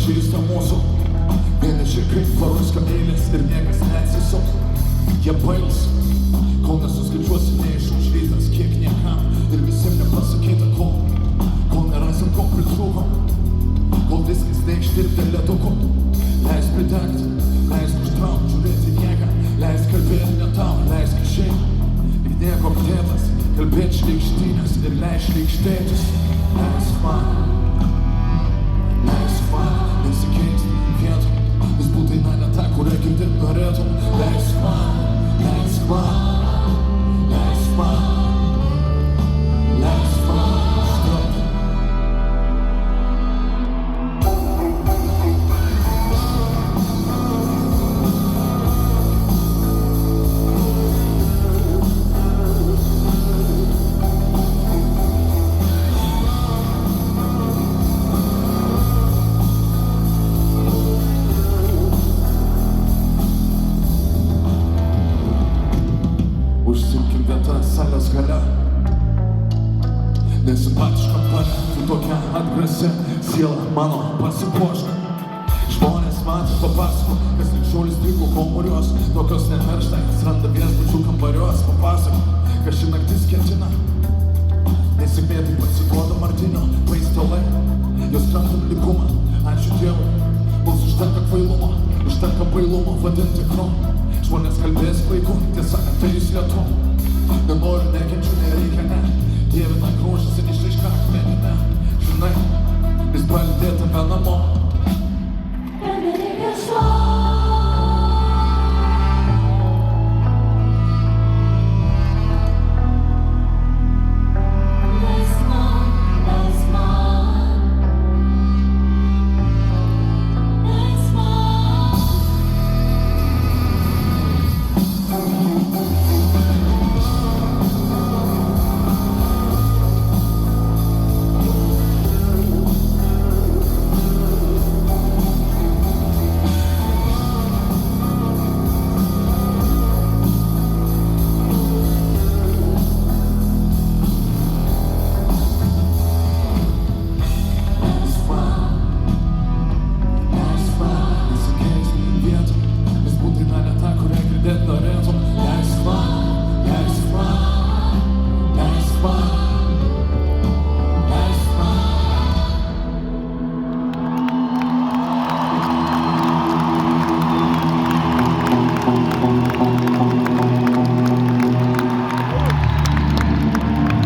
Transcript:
pažįsta mūsų. Vieniši kaip paruška eilės ir niekas neatsisuks. Jie bails, kol nesuskaičiuosi neišužvytas, kiek niekam ir visiems nepasakyta, kol nerasim, ko pritrūko, kol viskas neištirpė leduku. Leisk pridegti, leisk užtraukti, žiūrėti nieką, leisk kalbėti ne tau, leisk išeiti ir nieko aptėtas, kalbėti šleikštynės ir leisk šleikštėtis. Leisk man nesikeisti vietų, vis būtai ne ta, kurią girdėt norėtum. Leisk man užtraukti. Užsimkim vietą salės gale, nesimpatiška pane, tu tokia atgrasi, siela mano pasipuoška. Žmonės man papasako, kas likščiulis strigo komurios, tokios nemiršta, kas randa viešbučių kambarios. Papasako, kas ši naktis ketina, nesėkmė taip pasiduoda Martinio paistalai, jos krantam likumą. Ačiū Dievui, mums užtenka kvailumo, užtenka bailumo vadinti tikru. Žmonės kalbės vaikų, tiesa, tai jūs lietu. Nenoriu, nekenčiu, nereikia, ne. Dievina grožis ir išraiška akmeninė. Žinai,